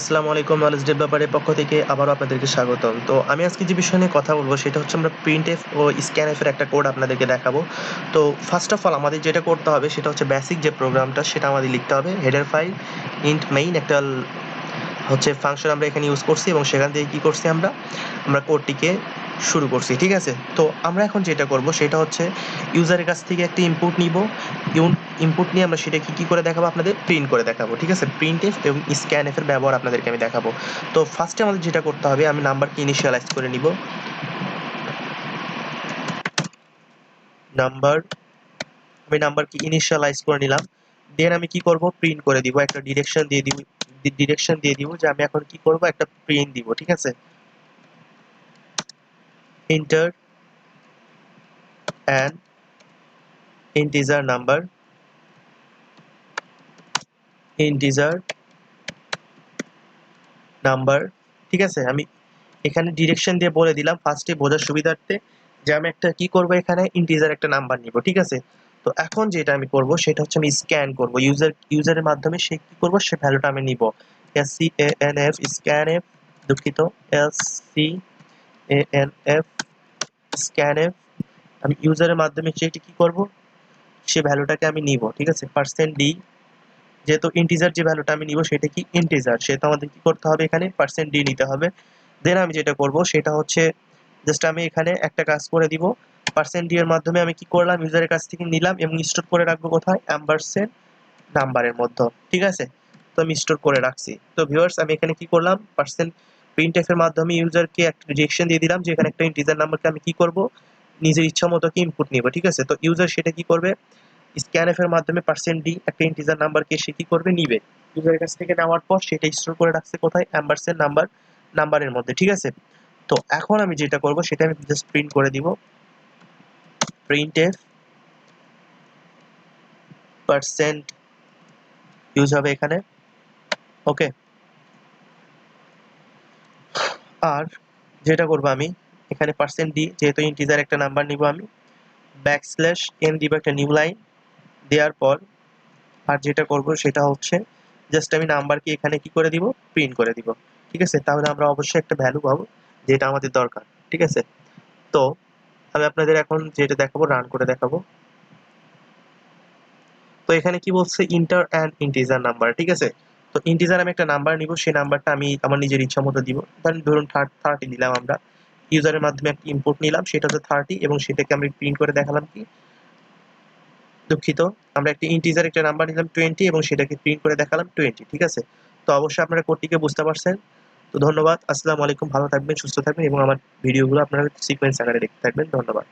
আসসালামু আলাইকুম, নলেজ ডেভেলপারের পক্ষ থেকে আবারও আপনাদেরকে স্বাগতম। তো আমি আজকে যে বিষয় নিয়ে কথা বলবো সেটা হচ্ছে আমরা প্রিন্টএফ ও স্ক্যানএফ এর একটা কোড আপনাদেরকে দেখাবো। তো ফার্স্ট অফ অল আমাদের যেটা করতে হবে সেটা হচ্ছে বেসিক যে প্রোগ্রামটা সেটা আমাদের লিখতে হবে। হেডার ফাইল ইন্ট মেইন একটা হচ্ছে ফাংশন আমরা এখানে ইউজ করছি এবং সেখান থেকে কি করছি আমরা কোডটিকে শুরু করছি, ঠিক আছে? তো আমরা এখন যেটা করব সেটা হচ্ছে ইউজারের কাছ থেকে একটা ইনপুট নিব। ইনপুট নিয়ে আমরা সেটাকে কি করে দেখাবো, আপনাদের প্রিন্ট করে দেখাবো, ঠিক আছে? প্রিন্টএফ এবং স্ক্যানএফ এর ব্যবহার আপনাদেরকে আমি দেখাবো। তো ফার্স্টে আমাদের যেটা করতে হবে, আমি নাম্বারকে ইনিশিয়ালাইজ করে নিব। নাম্বার আমি নাম্বারকে ইনিশিয়ালাইজ করে নিলাম। দেন আমি কি করব, প্রিন্ট করে দিব, একটা ডিরেকশন দিয়ে দিব যে আমি এখন কি করব, একটা প্রিন্ট দিব, ঠিক আছে? Enter an integer number, integer number, ঠিক আছে? আমি এখানে ডিরেকশন দিয়ে বলে দিলাম ফার্স্টে বোঝার সুবিধার্থে যে আমি একটা কি করব, এখানে ইন্টিজার একটা নাম্বার নিব, ঠিক আছে? তো এখন যেটা আমি করব সেটা হচ্ছে আমি স্ক্যান করব, ইউজারের মাধ্যমে সে কি করব, সে ভ্যালুটা আমি নিব। SCANF স্ক্যানএফ, দুঃখিত, SCANF স্ক্যানএফ, আমি ইউজারের মাধ্যমে সেটি কি করব, সে ভ্যালুটাকে আমি নিব, ঠিক আছে? %d, যেহেতু ইন্টিজার যে ভ্যালুটা আমি নিব সেটা কি ইন্টিজার, সেটা আমাদের কি করতে হবে, এখানে %d নিতে হবে। দেন আমি যেটা করব সেটা হচ্ছে জাস্ট আমি এখানে একটা কাজ করে দিব, %d এর মাধ্যমে আমি কি করলাম, ইউজারের কাছ থেকে নিলাম এবং স্টোর করে রাখবো কোথায়, অ্যাম্পারস্যান্ড নাম্বারের মধ্যে, ঠিক আছে? তো আমি স্টোর করে রাখছি। তো ভিউয়ার্স, আমি এখানে কি করলাম, প্রিন্টএফ এর মাধ্যমে ইউজারকে একটা রিজেকশন দিয়ে দিলাম যে এখানে একটা ইন্টিজার নাম্বারকে আমি কি করব, নিজের ইচ্ছা মতো কি ইনপুট নিব, ঠিক আছে? তো ইউজার সেটা কি করবে, স্ক্যানএফ এর মাধ্যমে %d একটা ইন্টিজার নাম্বারকে সে কি করবে, নিবে। ইউজারের কাছ থেকে নেওয়ার পর সেটা স্টোর করে রাখছে কোথায়, অ্যাম্পারস্যান্ড নাম্বারের মধ্যে, ঠিক আছে? তো এখন আমি যেটা করব সেটা আমি জাস্ট প্রিন্ট করে দিব, প্রিন্টএফ পার্সেন্ট ইউজ হবে এখানে, ওকে? আর যেটা করব আমি এখানে %d, যেহেতু ইন্টিজার একটা নাম্বার নিব, আমি \n দিব, একটা নিউ লাইন দেওয়ার পর আর যেটা করব সেটা হচ্ছে জাস্ট আমি নাম্বারকে এখানে কি করে দিব, প্রিন্ট করে দিব, ঠিক আছে? তাহলে আমরা অবশ্যই একটা ভ্যালু পাবো যেটা আমাদের দরকার, ঠিক আছে? তো আমি আপনাদের এখন যেটা দেখাবো, রান করে দেখাবো। তো এখানে কি বলছে, ইন্টার অ্যান্ড ইন্টিজার নাম্বার, ঠিক আছে? তো ইন্টিজার আমি একটা নাম্বার নিব, সেই নাম্বারটা আমি আমার নিজের ইচ্ছা মতো দিব। ধরুন 30 দিলাম, আমরা ইউজারের মাধ্যমে একটা ইনপুট নিলাম, সেটা হচ্ছে 30 এবং সেটাকে আমি প্রিন্ট করে দেখালাম কি, দুঃখিত, আমরা একটা ইন্টিজার একটা নাম্বার নিলাম 20 এবং সেটাকে প্রিন্ট করে দেখালাম 20, ঠিক আছে? তো অবশ্যই আপনারা কোডটিকে বুঝতে পারছেন। তো ধন্যবাদ, আসসালামু আলাইকুম, ভালো থাকবেন, সুস্থ থাকবেন এবং আমার ভিডিওগুলো আপনারা সিকোয়েন্স আকারে দেখতে থাকবেন। ধন্যবাদ।